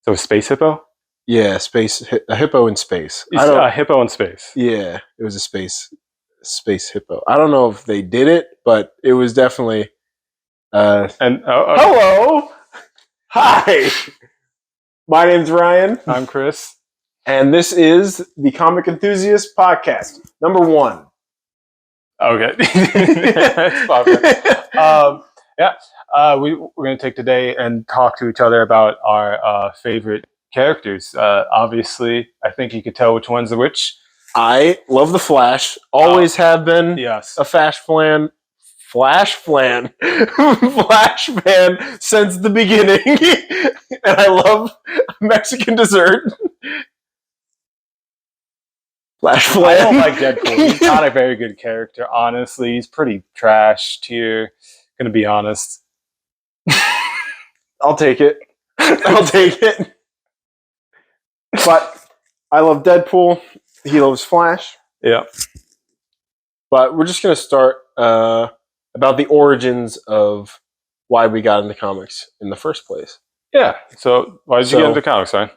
So space hippo? Yeah, a hippo in space. A hippo in space. Yeah, it was a space hippo. I don't know if they did it, but it was definitely. Hello, hi. My name's Ryan. I'm Chris, and this is the Comic Enthusiast Podcast, number 1. Okay, we're going to take today and talk to each other about our favorite characters. Obviously, I think you could tell which one's which. I love the Flash. Always have been. Yes. A Flash fan since the beginning. And I love Mexican dessert. Flash Flan. I don't like Deadpool. He's not a very good character, honestly. He's pretty trash tier. Gonna be honest. I'll take it. But I love Deadpool. He loves Flash. Yeah. But we're just gonna start about the origins of why we got into comics in the first place. Yeah. So why did you get into comics, Ryan?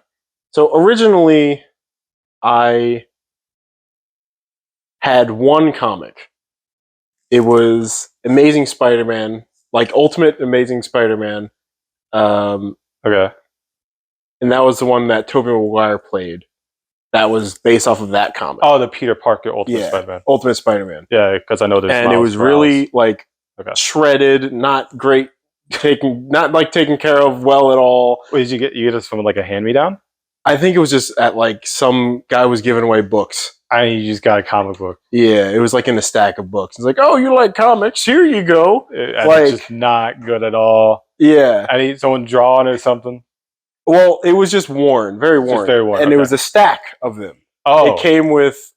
So originally, I had one comic. It was Amazing Spider-Man, like Ultimate Amazing Spider-Man. Okay. And that was the one that Tobey Maguire played. That was based off of that comic. Oh, the Peter Parker Ultimate Spider-Man. Ultimate Spider-Man. Yeah, because I know there's. And it was really shredded, not great, not taken care of well at all. Wait, did you get this from like a hand-me-down? I think it was just at like some guy was giving away books. You just got a comic book. Yeah, it was like in a stack of books. It's like, oh, you like comics? Here you go. It's just not good at all. Yeah. I need someone drawing or something. Well, it was just worn, very worn. And it was a stack of them. Oh. It came with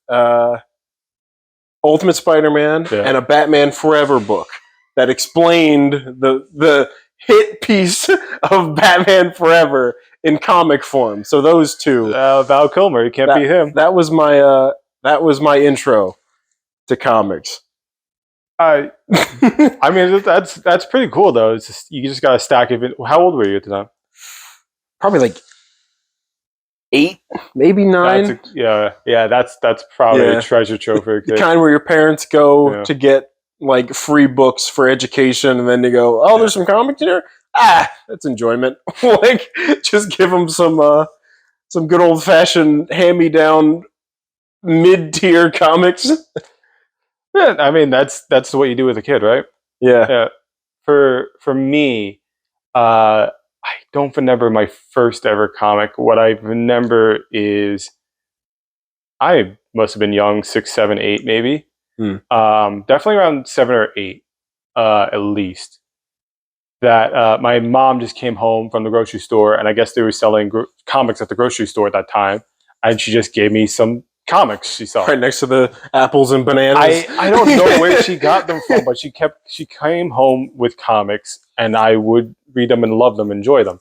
Ultimate Spider-Man and a Batman Forever book that explained the hit piece of Batman Forever in comic form. So those two. Val Kilmer, you can't beat him. That was my intro to comics. I mean, that's pretty cool though. It's just, you just got a stack of it. How old were you at the time? Probably like 8, maybe 9. That's probably a treasure trove for a kid. The kind where your parents go to get like free books for education, and then they go, "Oh, there's some comics in here. That's enjoyment." Like, just give them some good old fashioned hand me down mid-tier comics. Yeah, I mean that's what you do with a kid, right? Yeah. For me, I don't remember my first ever comic. What I remember is I must have been young, 6, 7, 8, maybe. Definitely around 7 or 8, at least. That my mom just came home from the grocery store, and I guess they were selling comics at the grocery store at that time, and she just gave me some comics she saw right next to the apples and bananas. I don't know where she got them from, but she came home with comics, and I would read them and love them, enjoy them.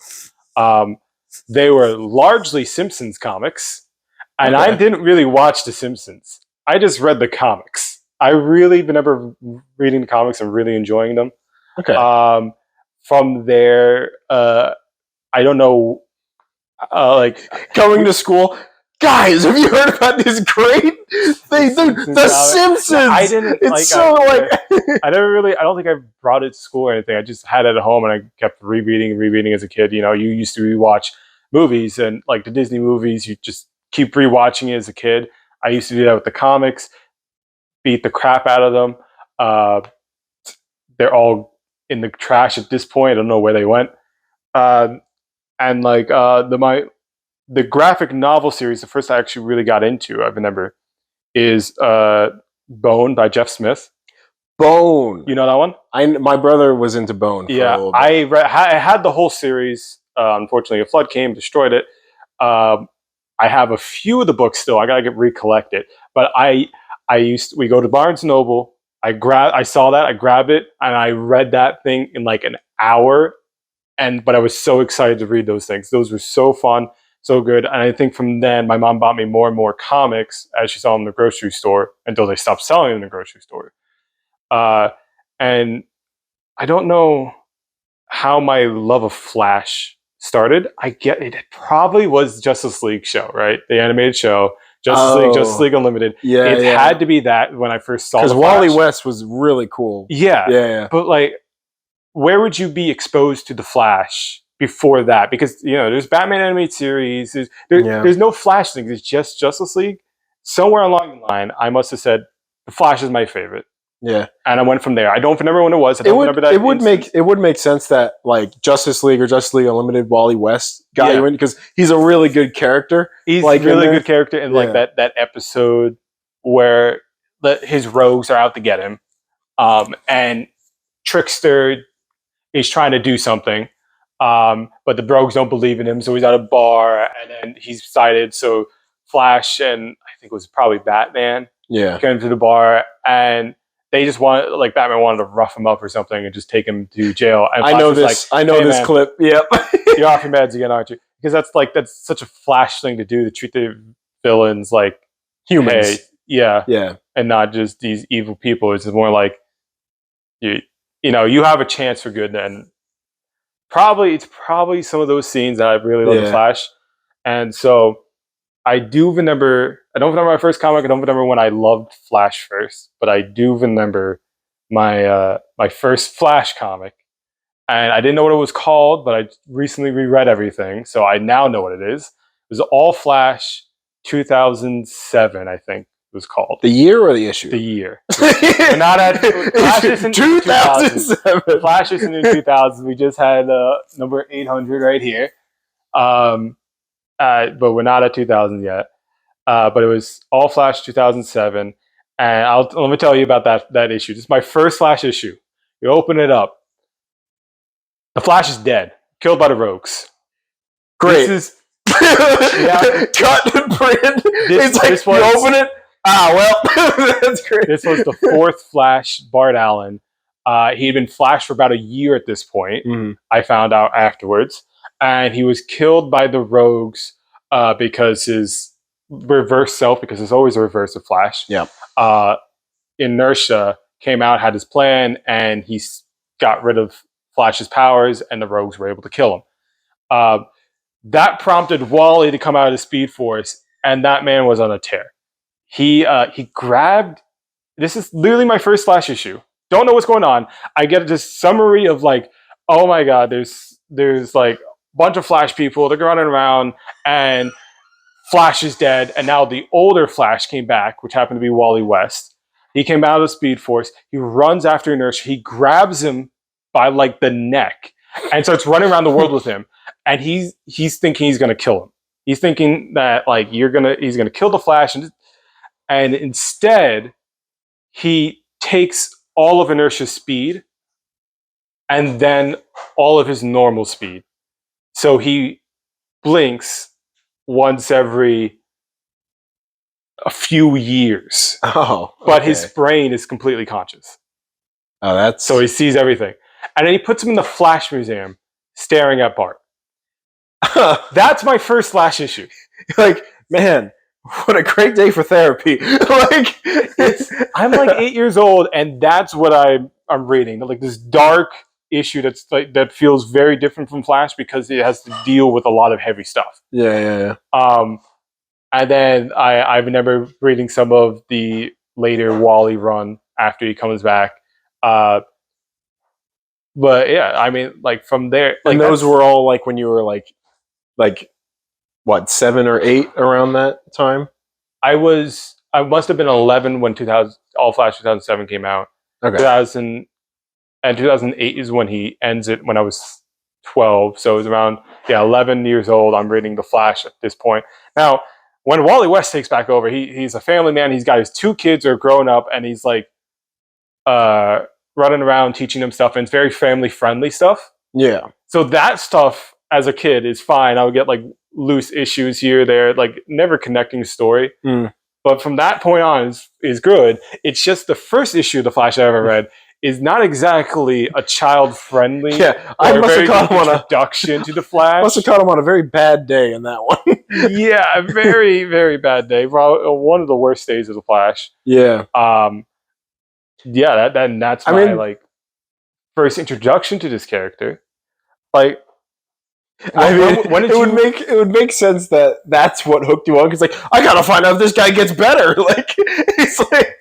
They were largely Simpsons comics, and I didn't really watch The Simpsons. I just read the comics. I really remember reading the comics and really enjoying them. Okay. From there, I don't know, like going to school. Guys, have you heard about this great thing? The Simpsons! I didn't. I never really. I don't think I brought it to school or anything. I just had it at home, and I kept rereading as a kid. You know, you used to rewatch movies, and like the Disney movies, you just keep rewatching it as a kid. I used to do that with the comics, beat the crap out of them. They're all in the trash at this point. I don't know where they went. And like the graphic novel series, the first I actually really got into, I remember, is Bone by Jeff Smith. Bone. You know that one? My brother was into Bone. Yeah, I had the whole series. Unfortunately, a flood came, destroyed it. I have a few of the books still. I gotta recollect it. But we go to Barnes and Noble. I saw that, I grabbed it, and I read that thing in like an hour. But I was so excited to read those things. Those were so fun. So good. And I think from then, my mom bought me more and more comics as she saw them in the grocery store until they stopped selling them in the grocery store. And I don't know how my love of Flash started, I get it. It probably was Justice League show, right? The animated show, Justice League Unlimited. Yeah, it had to be that when I first saw. Because Wally West was really cool. Yeah. But like, where would you be exposed to the Flash before that? Because there's Batman animated series. There's no Flash thing. It's just Justice League. Somewhere along the line, I must have said the Flash is my favorite. Yeah, and I went from there. I don't remember when it was. It would make sense that like Justice League or Justice League Unlimited, Wally West got you in because he's a really good character. He's like really good character in like that episode where his rogues are out to get him, and Trickster is trying to do something, but the rogues don't believe in him, so he's at a bar, and then he's cited. So Flash and I think it was probably Batman, came to the bar, and they just Batman wanted to rough him up or something and just take him to jail. And I know this. I know this clip. Yep. You're off your meds again, aren't you? Because that's such a Flash thing to do, to treat the villains like humans. Hey, and not just these evil people. It's more like you have a chance for good. And it's probably some of those scenes that I really love the Flash. And so I don't remember my first comic. I don't remember when I loved Flash first, but I do remember my my first Flash comic. And I didn't know what it was called, but I recently reread everything, so I now know what it is. It was All Flash 2007, I think it was called. The year or the issue? The year. We're not at Flash isn't 2007. Flash isn't in 2000. We just had number 800 right here. But we're not at 2000 yet. But it was All Flash 2007, and let me tell you about that issue. This is my first Flash issue. You open it up. The Flash is dead, killed by the Rogues. Great. This is cut and print. You open it. That's great. This was the fourth Flash, Bart Allen. He had been Flash for about a year at this point. Mm-hmm. I found out afterwards. And he was killed by the Rogues because his reverse self, because there's always a reverse of Flash. Inertia came out, had his plan, and he got rid of Flash's powers, and the Rogues were able to kill him. That prompted Wally to come out of the Speed Force, and that man was on a tear. He grabbed. This is literally my first Flash issue. Don't know what's going on. I get this summary of like, oh my god, there's like a bunch of Flash people. They're running around, and Flash is dead. And now the older Flash came back, which happened to be Wally West. He came out of the Speed Force. He runs after Inertia. He grabs him by like the neck and starts running around the world with him. And he's thinking he's gonna kill him. He's thinking that like he's gonna kill the Flash, and instead he takes all of Inertia's speed and then all of his normal speed. So he blinks once every a few years. Oh, okay. But his brain is completely conscious. Oh, so he sees everything. And then he puts him in the Flash Museum staring at Bart. That's my first Flash issue. Like, man, what a great day for therapy. Like, I'm like 8 years old, and that's what I'm reading. Like this dark issue that feels very different from Flash because it has to deal with a lot of heavy stuff. Yeah. And then I remember reading some of the later Wally run after he comes back. But yeah, I mean, like from there, like and those were all like when you were like what, 7 or 8 around that time? I must have been 11 when All Flash 2007 came out. Okay. 2008 is when he ends it. When I was 12, so it was around 11 years old. I'm reading The Flash at this point. Now, when Wally West takes back over, he's a family man. He's got his 2 kids are grown up, and he's like running around teaching them stuff, and it's very family friendly stuff. Yeah. So that stuff as a kid is fine. I would get like loose issues here, there, like never connecting the story. But from that point on is good. It's just the first issue of The Flash I ever read is not exactly a child friendly. Yeah, I must have caught him on introduction to the Flash. Must have caught him on a very bad day in that one. Yeah, a very, very bad day. Probably one of the worst days of the Flash. Yeah. Yeah, that's my like first introduction to this character. Like, I mean, it would make sense that that's what hooked you on. Because like, I gotta find out if this guy gets better. Like, it's like,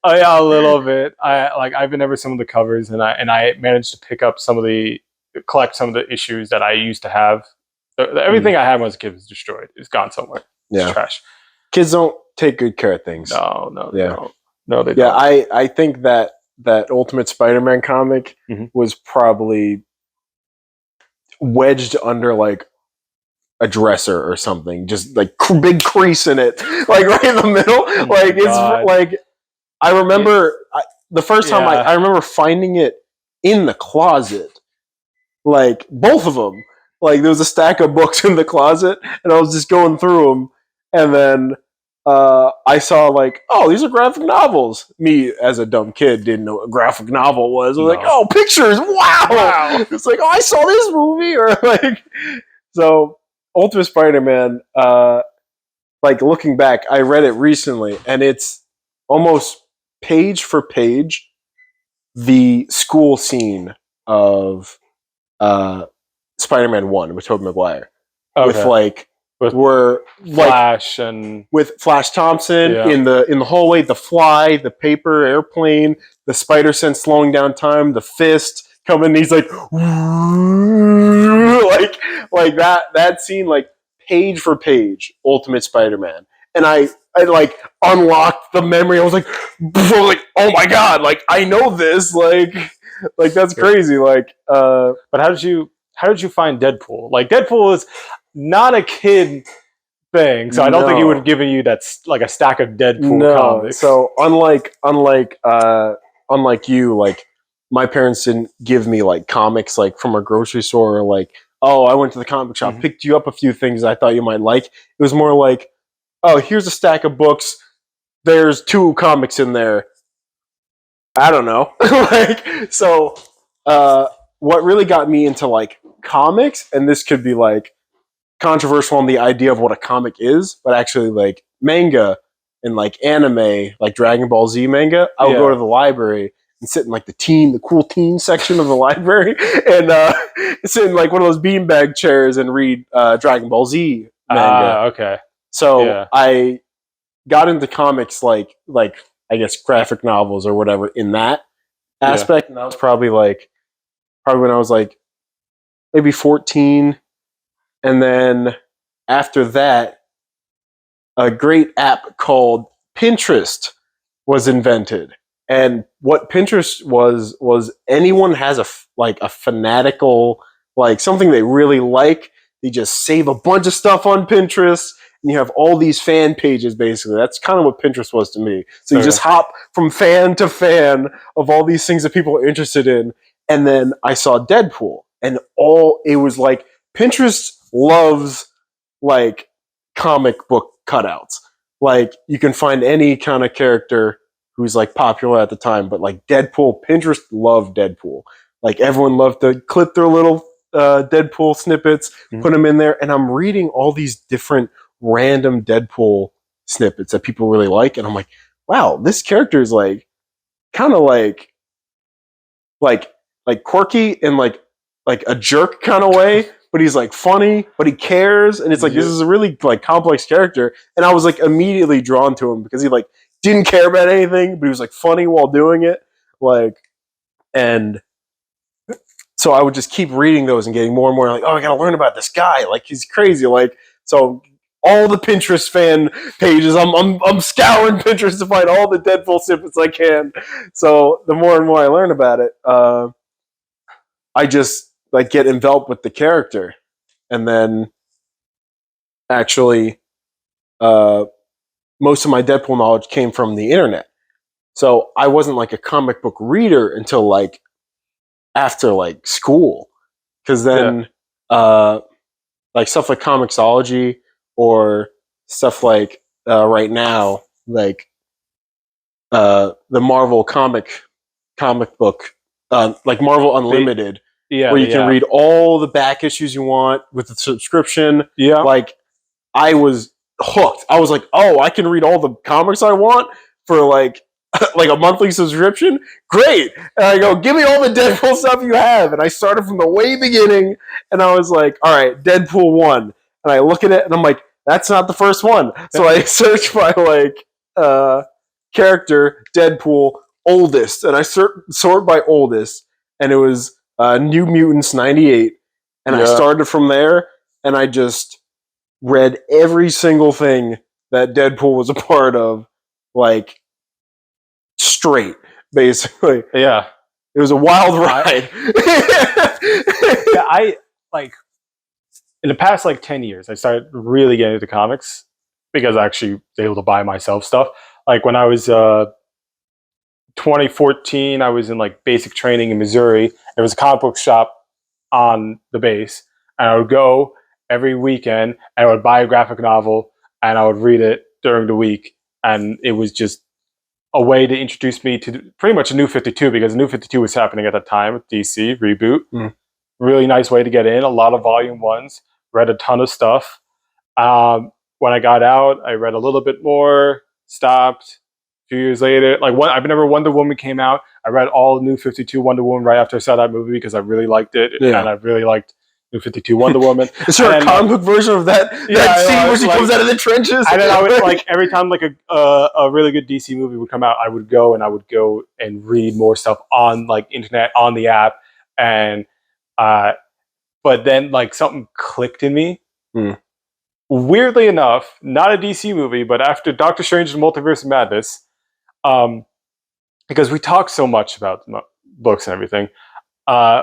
oh yeah, a little bit. I've been over some of the covers, and I managed to pick up collect some of the issues that I used to have. Everything I had when I was a kid was destroyed. It's gone somewhere. It's trash. Kids don't take good care of things. No, they don't. Yeah, I think that Ultimate Spider-Man comic was probably wedged under like a dresser or something, just like big crease in it, like right in the middle. Like it's like I remember the first time I remember finding it in the closet, like both of them. Like there was a stack of books in the closet, and I was just going through them, and then I saw like, oh, these are graphic novels. Me as a dumb kid didn't know what a graphic novel was. I was like, oh, pictures, wow. It's like, oh, I saw this movie, or like, so Ultimate Spider-Man. Like looking back, I read it recently, and it's almost page for page the school scene of Spider-Man 1 with Tobey Maguire. Okay. With Flash and with Flash Thompson in the hallway, the fly, the paper airplane, the spider sense slowing down time, the fist coming. He's like that scene, like page for page, Ultimate Spider-Man, and I like unlocked the memory. I was like, oh my god, like I know this, like that's crazy. Like, but how did you find Deadpool? Like Deadpool is not a kid thing, so I don't think he would have given you like a stack of Deadpool comics. So unlike you, like my parents didn't give me like comics like from a grocery store, or like, oh, I went to the comic shop, picked you up a few things I thought you might like. It was more like, oh, here's a stack of books. There's 2 comics in there. I don't know. Like, so what really got me into like comics, and this could be like controversial on the idea of what a comic is, but actually like manga and like anime, like Dragon Ball Z manga, I would go to the library and sit in like the cool teen section of the library, and sit in like one of those beanbag chairs and read Dragon Ball Z manga. Okay. So I got into comics like I guess graphic novels or whatever in that aspect, and that was probably when I was like maybe 14. And then after that, a great app called Pinterest was invented. And what Pinterest was anyone has a fanatical, like something they really like, they just save a bunch of stuff on Pinterest, and you have all these fan pages basically. That's kind of what Pinterest was to me. So you just hop from fan to fan of all these things that people are interested in. And then I saw Deadpool, and it was like Pinterest loves like comic book cutouts. Like you can find any kind of character who's like popular at the time, but like Deadpool, Pinterest loved Deadpool. Like everyone loved to clip their little Deadpool snippets, put them in there, and I'm reading all these different random Deadpool snippets that people really like, and I'm like, wow, this character is like kind of like quirky in like a jerk kind of way, but he's like funny, but he cares, and it's like this is a really like complex character, and I was like immediately drawn to him because he like didn't care about anything, but he was like funny while doing it, like, and so I would just keep reading those and getting more and more like, oh, I gotta learn about this guy, like he's crazy, like, so all the Pinterest fan pages, I'm scouring Pinterest to find all the Deadpool snippets I can. So the more and more I learn about it, I just like get enveloped with the character, and then actually most of my Deadpool knowledge came from the internet. So I wasn't like a comic book reader until like after like school, because then like stuff like Comixology or stuff like right now, like the Marvel comic book, like Marvel Unlimited, where you can read all the back issues you want with the subscription. Yeah, like I was hooked. I was like, oh, I can read all the comics I want for like like a monthly subscription? Great. And I go, give me all the Deadpool stuff you have. And I started from the way beginning, and I was like, all right, Deadpool 1. And I look at it, and I'm like, that's not the first one. So I search by like character, Deadpool, oldest, and I sort by oldest, and it was New Mutants 98. And I started from there, and I just read every single thing that Deadpool was a part of, like, straight, basically. Yeah. It was a wild ride. I like, in the past, like, 10 years, I started really getting into comics because I actually was able to buy myself stuff. Like, when I was 2014, I was in, like, basic training in Missouri. There was a comic book shop on the base, and I would go every weekend, and I would buy a graphic novel, and I would read it during the week. And it was just a way to introduce me to pretty much a New 52, because New 52 was happening at that time with DC reboot. Really nice way to get in. A lot of volume ones. Read a ton of stuff. When I got out, I read a little bit more. Stopped. A few years later, like, I remember Wonder Woman came out. I read all New 52 Wonder Woman right after I saw that movie because I really liked it, and I really liked New 52 Wonder Woman. Is there a comic book version of that scene where she comes out of the trenches? And then I would, like, every time like a really good DC movie would come out, I would go and read more stuff on, like, internet, on the app, and but then, like, something clicked in me. Weirdly enough, not a DC movie, but after Doctor Strange and Multiverse of Madness, because we talk so much about books and everything,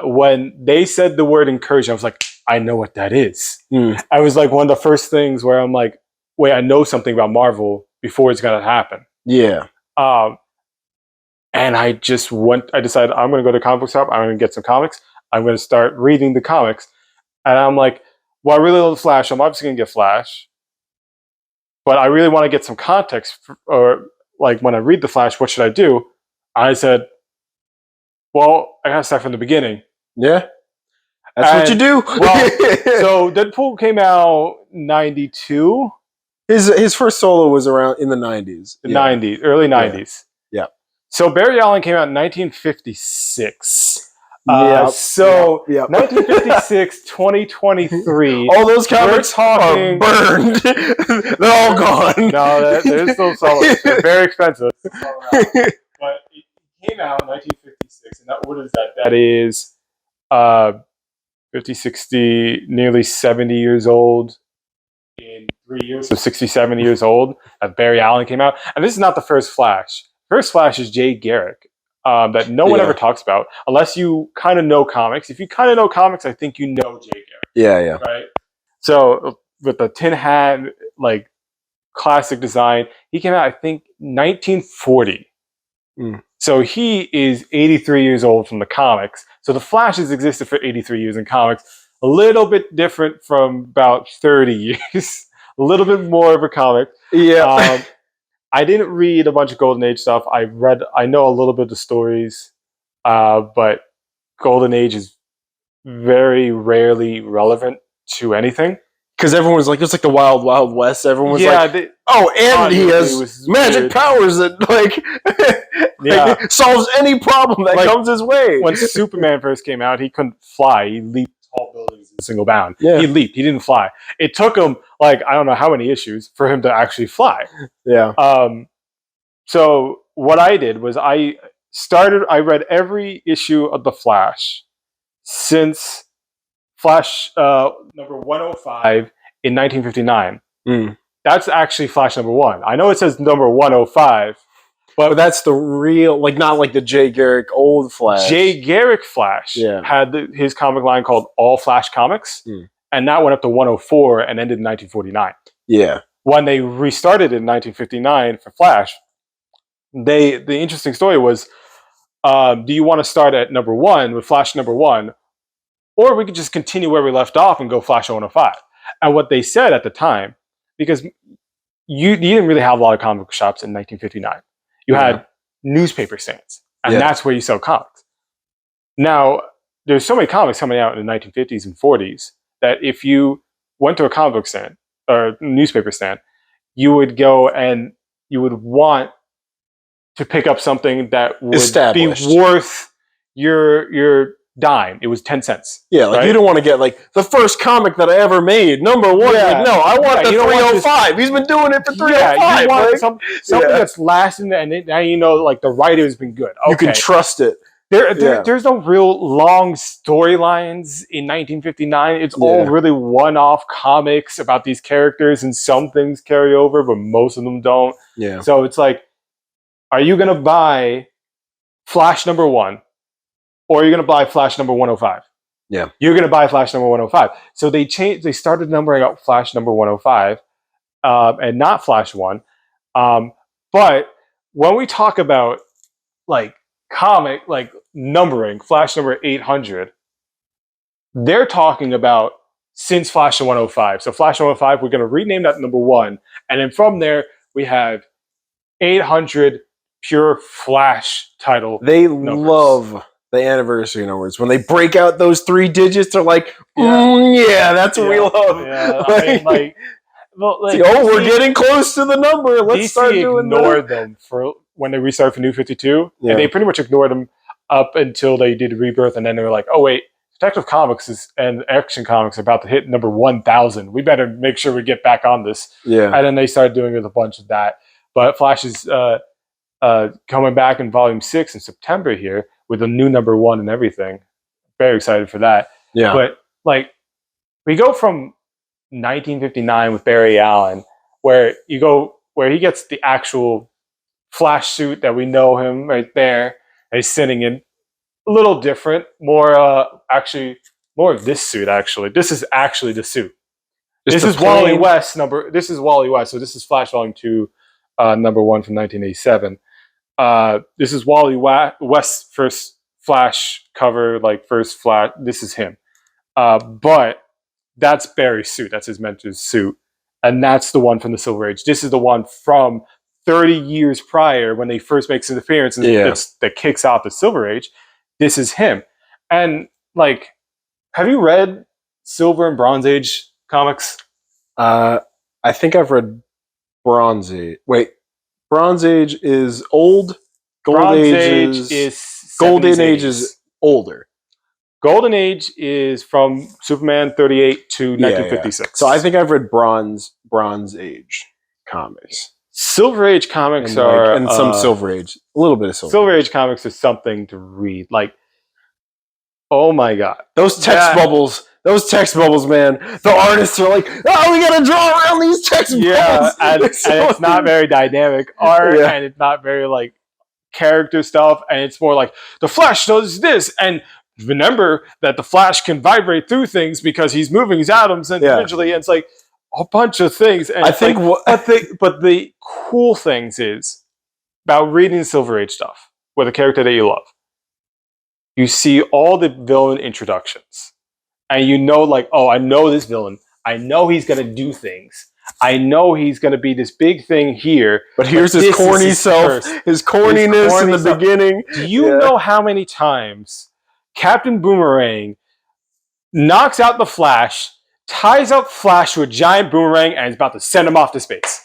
when they said the word incursion, I was like, I know what that is. I was like, one of the first things where I'm like, wait, I know something about Marvel before it's going to happen. Yeah. And I decided I'm going to go to a comic book shop. I'm going to get some comics. I'm going to start reading the comics. And I'm like, well, I really love Flash. I'm obviously going to get Flash. But I really want to get some context, or, like, when I read the Flash, what should I do? I said, well, I got to start from the beginning. Yeah. That's what you do. Well, so Deadpool came out 92. His first solo was around in the 90s. Early 90s. Yeah. So Barry Allen came out in 1956. 1956, 2023. All those comics are burned. They're all gone. No, they're still solid. They're very expensive. But it came out in 1956, and what is that? That is 50, 60, nearly 70 years old in 3 years. So 67 years old. Barry Allen came out. And this is not the first Flash. First Flash is Jay Garrick. That no one ever talks about, unless you kind of know comics. If you kind of know comics, I think you know Jay Garrick. Yeah. Right? So, with the tin hat, like, classic design, he came out, I think, 1940. So he is 83 years old from the comics. So the Flash has existed for 83 years in comics. A little bit different from about 30 years. A little bit more of a comic. Yeah. I didn't read a bunch of Golden Age stuff. I know a little bit of the stories, but Golden Age is very rarely relevant to anything. Because everyone's like, it's like the Wild Wild West. Everyone's like, and he has magic powers that, like, solves any problem that comes his way. When Superman first came out, he couldn't fly. He leaped tall buildings in a single bound. Yeah. He leaped. He didn't fly. It took him, like, I don't know how many issues for him to actually fly. Yeah. So what I did was I read every issue of The Flash since Flash number 105 in 1959. That's actually Flash number 1. I know it says number 105, but that's the real, like, not like the Jay Garrick old Flash. Jay Garrick Flash had his comic line called All Flash Comics, and that went up to 104 and ended in 1949. Yeah. When they restarted in 1959 for Flash, the interesting story was, do you want to start at number 1 with Flash number 1, or we could just continue where we left off and go Flash 105? And what they said at the time, because you didn't really have a lot of comic book shops in 1959. You had newspaper stands, and that's where you sell comics. Now, there's so many comics coming out in the 1950s and 40s that if you went to a comic book stand or newspaper stand, you would go and you would want to pick up something that would be Established. worth your dime. It was 10 cents. Yeah, like right? you don't want to get like the first comic that I ever made, number one. Yeah. Like, no, I want the you don't want 305. He's been doing it for 305. Yeah, you want like, something that's lasting, and now you know like the writer's been good. Okay. You can trust it. There's no real long storylines in 1959. It's all really one-off comics about these characters, and some things carry over, but most of them don't. Yeah. So it's like, are you gonna buy Flash number 1, or are you gonna buy Flash number 105? Yeah. You're gonna buy Flash number 105. So they started numbering out Flash number 105, and not Flash 1. But when we talk about like comic like numbering, Flash number 800, they're talking about since Flash 105. So Flash 105, we're going to rename that number 1, and then from there we have 800 pure Flash title. They numbers. love the anniversary numbers. When they break out those 3 digits, they're like, that's what we love. Yeah, I mean, like, we're getting close to the number. Let's start doing that. ignored them for when they restarted for New 52, and they pretty much ignored them up until they did Rebirth, and then they were like, oh wait, Detective Comics and Action Comics are about to hit number 1,000. We better make sure we get back on this. Yeah. And then they started doing with a bunch of that. But Flash is coming back in Volume 6 in September here with a new number 1 and everything. Very excited for that. Yeah. But like, we go from 1959 with Barry Allen, where he gets the actual Flash suit that we know him right there. He's sitting in a little different, more of this suit. Actually, this is actually the suit. This is Wally West number. This is Wally West. So this is Flash Volume 2, number 1 from 1987. This is Wally West's first Flash cover, like first Flash. This is him, but that's Barry's suit. That's his mentor's suit, and that's the one from the Silver Age. This is the one from 30 years prior when they first makes an appearance, and that kicks off the Silver Age. This is him. And like, have you read Silver and Bronze Age comics? I think I've read Bronze Age. Wait, Bronze Age is old. Golden Age is older. Golden Age is from Superman 38 to 1956. Yeah. So I think I've read Bronze Age comics. Silver Age comics and some Silver Age, a little bit of Silver Age comics is something to read. Like, oh my god, those text bubbles, man. The artists are like, oh, we gotta draw around these text bubbles. Yeah, and it's not very dynamic art, and it's not very like character stuff, and it's more like the Flash does this, and remember that the Flash can vibrate through things because he's moving his atoms individually, and it's like a bunch of things. And I think, but the cool things is about reading Silver Age stuff with a character that you love. You see all the villain introductions, and you know, like, oh, I know this villain. I know he's gonna do things. I know he's gonna be this big thing here. But here's his corny self, his corniness in the beginning. Do you know how many times Captain Boomerang knocks out the Flash, ties up Flash to a giant boomerang, and is about to send him off to space?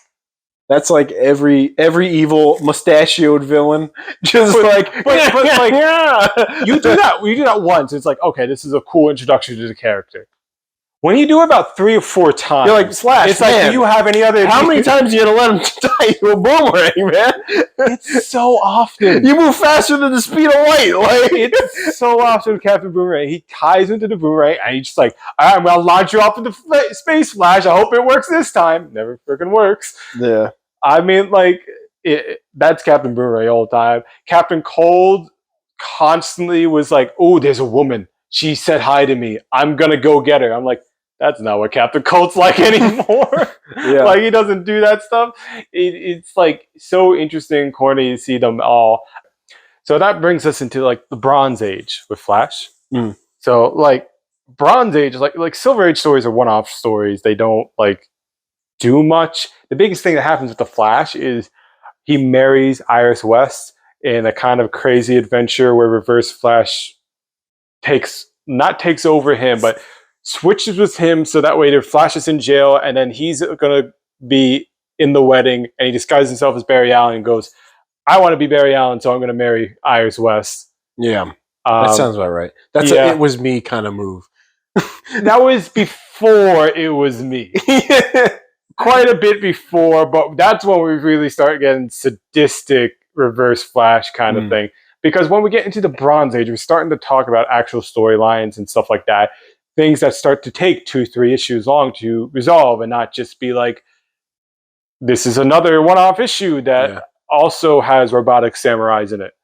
That's like every evil mustachioed villain. You do that once. It's like, okay, this is a cool introduction to the character. When you do it about 3 or 4 times, you're like, Flash, it's like, do you have any other? How many times are you gonna let him tie to a boomerang, man? It's so often. You move faster than the speed of light. Like, it's so often with Captain Boomerang. He ties him to the boomerang, and he's just like, all right, I'm gonna launch you off into space, Flash. I hope it works this time. Never freaking works. Yeah. I mean, like, that's Captain Boomerang all the time. Captain Cold constantly was like, oh, there's a woman. She said hi to me. I'm going to go get her. I'm like, that's not what Captain Cold's like anymore. Like, he doesn't do that stuff. It's, like, so interesting, corny to see them all. So that brings us into, like, the Bronze Age with Flash. So, like, Bronze Age, like Silver Age stories are one-off stories. They don't, like, do much. The biggest thing that happens with the Flash is he marries Iris West in a kind of crazy adventure where Reverse Flash takes over him, but switches with him so that way the Flash is in jail, and then he's gonna be in the wedding, and he disguises himself as Barry Allen and goes, I want to be Barry Allen, so I'm going to marry Iris West. Yeah, that sounds about right. That's it was me kind of move. That was before it was me. Quite a bit before, but that's when we really start getting sadistic Reverse Flash kind of thing. Because when we get into the Bronze Age, we're starting to talk about actual storylines and stuff like that. Things that start to take 2-3 issues long to resolve and not just be like, this is another one-off issue that also has robotic samurais in it.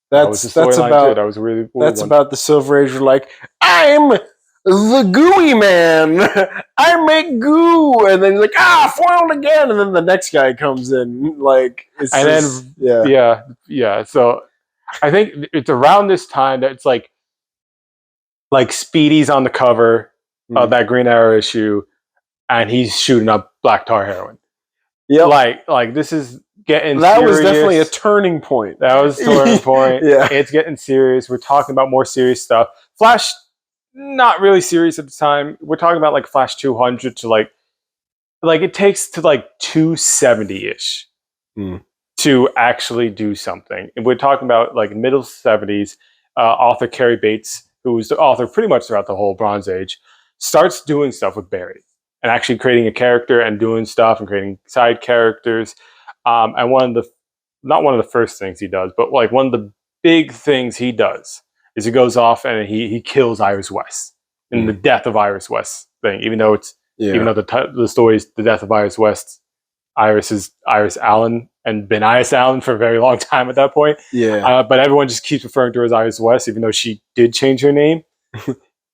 That's about that was really that's about the Silver Age. Like, I'm the gooey man. I make goo, and then he's like, foiled again, and then the next guy comes in, like, So I think it's around this time that it's like Speedy's on the cover of that Green Arrow issue, and he's shooting up black tar heroin. Yep. Like this is getting that serious. Was definitely a turning point. That was a turning point. It's getting serious. We're talking about more serious stuff. Flash, not really serious at the time. We're talking about like Flash 200 to like it takes to like 270-ish to actually do something. And we're talking about like middle 70s. Author Cary Bates, who was the author pretty much throughout the whole Bronze Age, starts doing stuff with Barry and actually creating a character and doing stuff and creating side characters. And not one of the first things he does, but like one of the big things he does is he goes off and he kills Iris West in the death of Iris West thing. Even though the story is the death of Iris West, Iris is Iris Allen and been Iris Allen for a very long time at that point. But everyone just keeps referring to her as Iris West, even though she did change her name.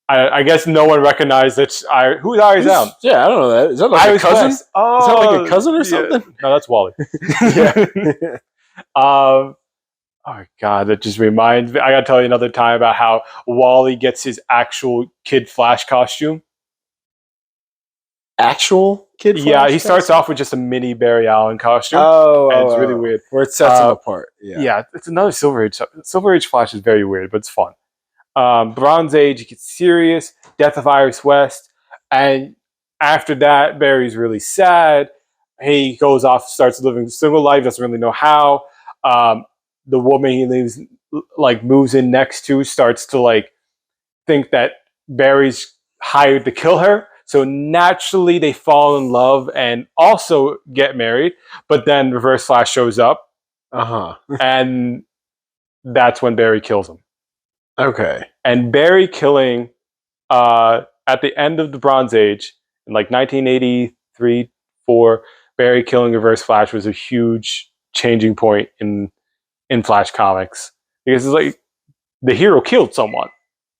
I guess no one recognized that. Who's Iris Allen? Yeah, I don't know that. Is that like Iris a cousin? Oh, is that like a cousin or something? No, that's Wally. Oh my God, that just reminds me. I gotta tell you another time about how Wally gets his actual Kid Flash costume. Actual Kid Flash? Yeah, he starts off with just a mini Barry Allen costume. And it's really weird. Where it sets him apart. Yeah, it's another Silver Age. Silver Age Flash is very weird, but it's fun. Bronze Age, it gets serious. Death of Iris West. And after that, Barry's really sad. He goes off, starts living a single life, doesn't really know how. The woman he lives, moves in next to starts to, think that Barry's hired to kill her. So naturally, they fall in love and also get married. But then Reverse Flash shows up. And that's when Barry kills him. Okay. And Barry killing at the end of the Bronze Age in 1983, 4, Barry killing Reverse Flash was a huge changing point in Flash comics, because it's the hero killed someone,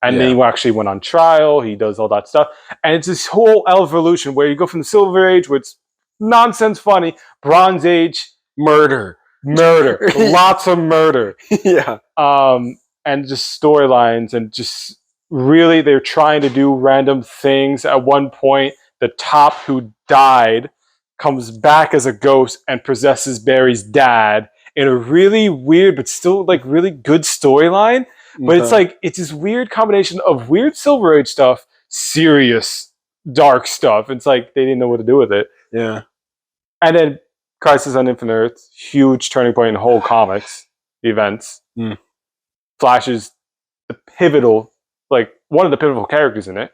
and then he actually went on trial. He does all that stuff, and it's this whole evolution where you go from the Silver Age, where it's nonsense funny, Bronze Age, murder, lots of murder, and just storylines, and just really they're trying to do random things. At one point, the top who died comes back as a ghost and possesses Barry's dad in a really weird but still really good storyline. But it's this weird combination of weird Silver Age stuff, serious dark stuff. It's they didn't know what to do with it. Yeah. And then Crisis on Infinite Earths, huge turning point in the whole comics events. Flash is the pivotal, one of the pivotal characters in it.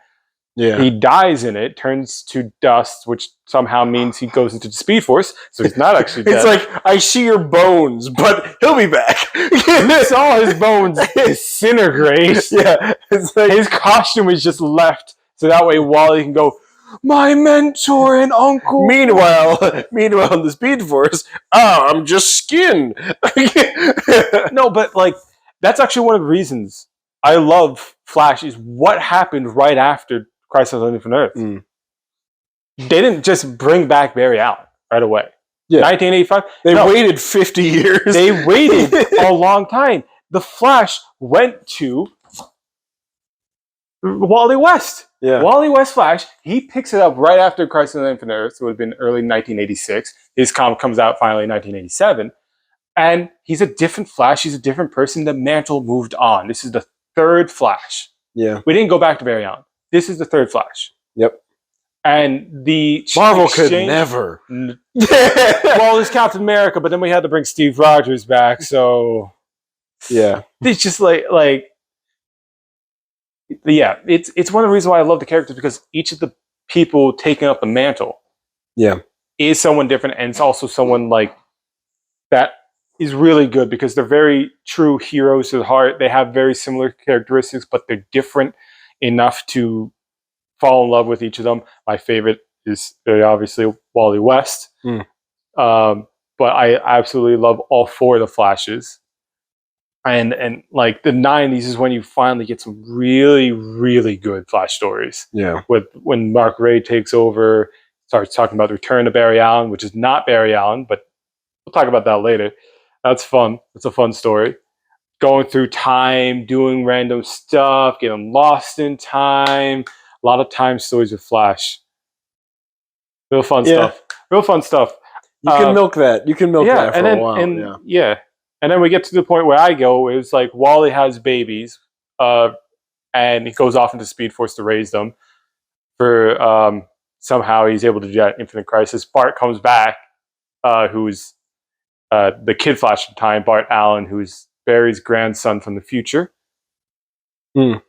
Yeah. He dies in it, turns to dust, which somehow means he goes into the Speed Force, so he's not actually dead. It's I see your bones, but he'll be back. You saw his bones disintegrate. Yeah. It's his costume is just left, so that way Wally can go, my mentor and uncle. Meanwhile, in the Speed Force, I'm just skin. No, but that's actually one of the reasons I love Flash is what happened right after Crisis on Infinite Earths. They didn't just bring back Barry Allen right away. Yeah. 1985. They waited 50 years. They waited a long time. The Flash went to Wally West. Yeah. Wally West Flash, he picks it up right after Crisis on Infinite Earths. It would have been early 1986. His comic comes out finally in 1987. And he's a different Flash. He's a different person. The mantle moved on. This is the third Flash. Yeah. We didn't go back to Barry Allen. This is the third Flash. Yep. And the Marvel could never. Well, there's Captain America, but then we had to bring Steve Rogers back, so yeah, it's just yeah, it's one of the reasons why I love the characters, because each of the people taking up the mantle, is someone different, and it's also someone like that is really good because they're very true heroes to the heart. They have very similar characteristics, but they're different enough to fall in love with each of them. My favorite is very obviously Wally West. But I absolutely love all four of the Flashes. And like the 90s is when you finally get some really, really good Flash stories. Yeah. With when Mark Waid takes over, starts talking about the return of Barry Allen, which is not Barry Allen, but we'll talk about that later. That's fun. It's a fun story. Going through time, doing random stuff, getting lost in time. A lot of time stories with Flash. Real fun stuff. Real fun stuff. You can milk that. You can milk that for a while. And then we get to the point where I go, it's like Wally has babies, and he goes off into Speed Force to raise them. For somehow he's able to do that Infinite Crisis. Bart comes back, who's the Kid Flash at the time, Bart Allen, who's Barry's grandson from the future.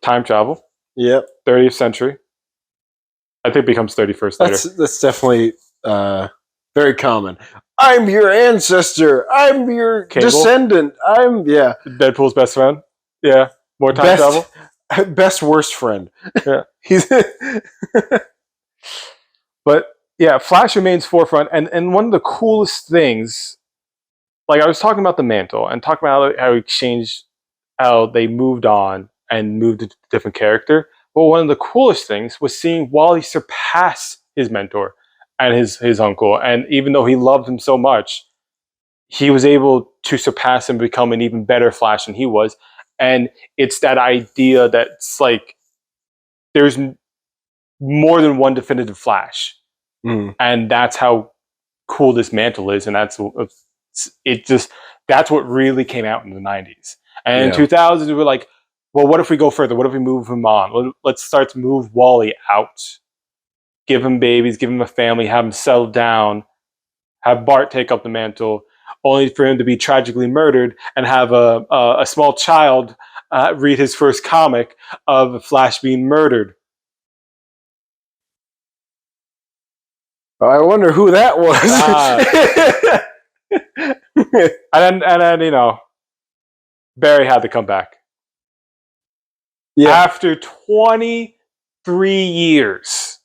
Time travel. Yep. 30th century. I think it becomes 31st later. That's definitely very common. I'm your ancestor. I'm your descendant. Deadpool's best friend. Yeah. More time travel. Best worst friend. Yeah. But yeah, Flash remains forefront, and one of the coolest things, like I was talking about the mantle and talking about how he changed, how they moved on and moved to a different character. But one of the coolest things was seeing Wally surpass his mentor and his uncle. And even though he loved him so much, he was able to surpass him, become an even better Flash than he was. And it's that idea that it's like there's more than one definitive Flash. And that's how cool this mantle is. And that's what really came out in the 90s. And in 2000s, we were like, well, what if we go further? What if we move him on? Let's start to move Wally out. Give him babies, give him a family, have him settle down, have Bart take up the mantle, only for him to be tragically murdered and have a small child read his first comic of Flash being murdered. I wonder who that was. And then, you know, Barry had to come back. Yeah. After 23 years.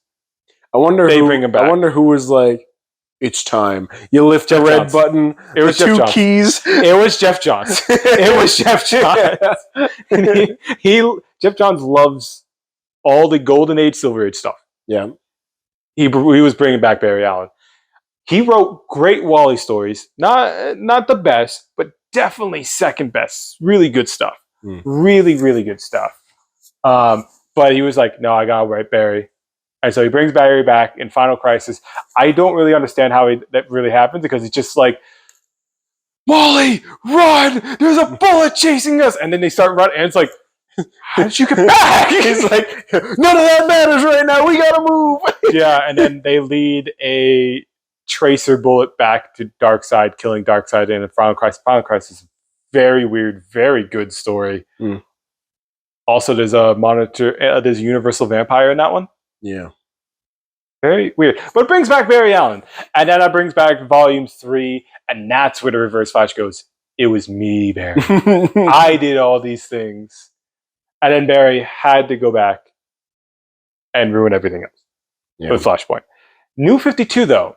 I wonder bring him back. I wonder who was like, it's time. You lift the red button. It was two keys. It was Jeff Johns. It was Jeff Johns. Jeff Johns loves all the Golden Age, Silver Age stuff. Yeah. He was bringing back Barry Allen. He wrote great Wally stories. Not the best, but definitely second best. Really good stuff. Really, really good stuff. But he was like, no, I gotta write Barry. And so he brings Barry back in Final Crisis. I don't really understand how that really happens, because it's just like, Wally, run! There's a bullet chasing us! And then they start running, and it's like, how did you get back? He's like, none of that matters right now. We gotta move. Yeah, and then they lead a tracer bullet back to Darkseid, killing Darkseid in the Final Crisis. Final Crisis, very weird, very good story. Also, there's a there's a Universal Vampire in that one. Yeah. Very weird. But it brings back Barry Allen. And then that brings back Volume 3, and that's where the Reverse Flash goes, it was me, Barry. I did all these things. And then Barry had to go back and ruin everything else with Flashpoint. New 52, though,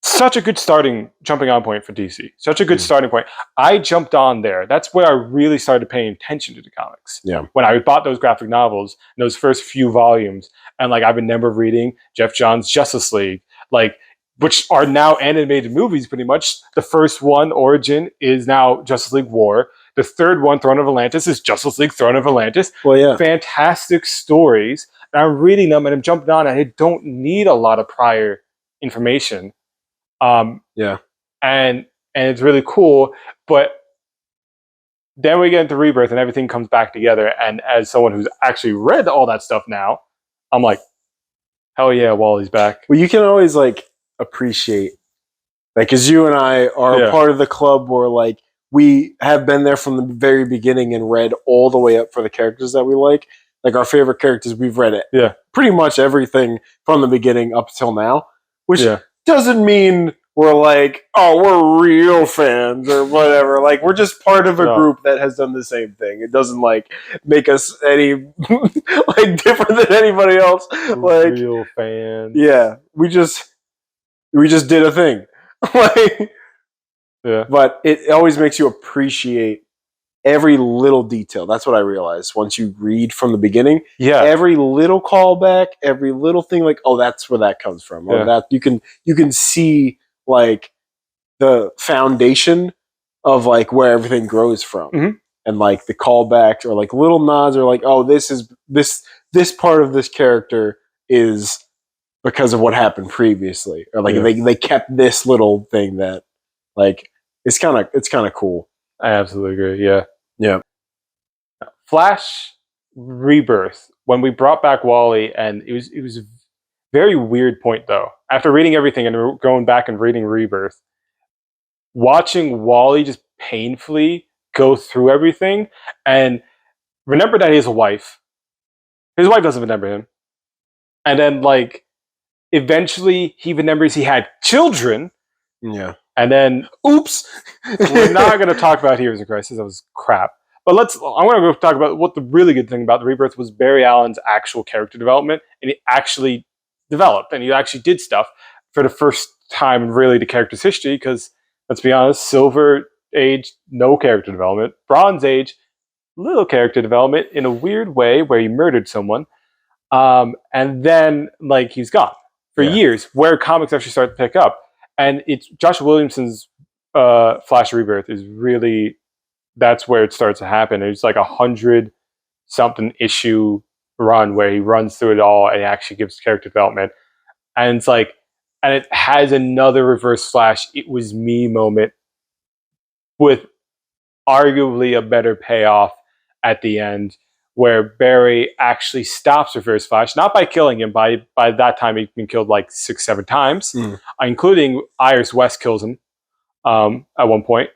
such a good jumping on point for DC. Such a good starting point. I jumped on there. That's where I really started paying attention to the comics. Yeah. When I bought those graphic novels, those first few volumes, and like I've been never reading Jeff Johns' Justice League, like, which are now animated movies pretty much. The first one, Origin, is now Justice League War. The third one, Throne of Atlantis, is Justice League Throne of Atlantis. Well, yeah. Fantastic stories. And I'm reading them and I'm jumping on, and I don't need a lot of prior information. And it's really cool, but then we get into Rebirth and everything comes back together. And as someone who's actually read all that stuff now, I'm like, Hell yeah, Wally's back. Well, you can always like appreciate, like, because you and I are a part of the club where like we have been there from the very beginning and read all the way up for the characters that we like. Like our favorite characters, we've read it. Yeah. Pretty much everything from the beginning up till now, which doesn't mean we're like, oh, we're real fans or whatever. Like we're just part of a group that has done the same thing. It doesn't like make us any like different than anybody else. Like real fans. Yeah, we just did a thing. Like, but it always makes you appreciate every little detail. That's what I realized once you read from the beginning. Yeah, every little callback, every little thing, like, oh, that's where that comes from, or that you can see like the foundation of like where everything grows from, and like the callbacks or like little nods, or like, oh, this is this part of this character is because of what happened previously, or like they kept this little thing that like it's kind of cool. I absolutely agree. Yeah. Flash Rebirth, when we brought back Wally, and it was a very weird point though. After reading everything and going back and reading Rebirth, watching Wally just painfully go through everything, and remember that he has a wife. His wife doesn't remember him, and then like eventually he remembers he had children. Yeah. And then, oops, we're not going to talk about Heroes in Crisis. That was crap. But I'm going to go talk about what the really good thing about the Rebirth was. Barry Allen's actual character development, and he actually developed, and he actually did stuff for the first time in really the character's history, because let's be honest, Silver Age, no character development. Bronze Age, little character development in a weird way where he murdered someone. And then, like, he's gone for years, where comics actually start to pick up. And it's Josh Williamson's Flash Rebirth is really, that's where it starts to happen. It's like 100-something issue run where he runs through it all and actually gives character development. And it's like, and it has another Reverse Flash, it was me moment with arguably a better payoff at the end, where Barry actually stops Reverse Flash, not by killing him. By that time, he'd been killed like 6-7 times, including Iris West kills him at one point.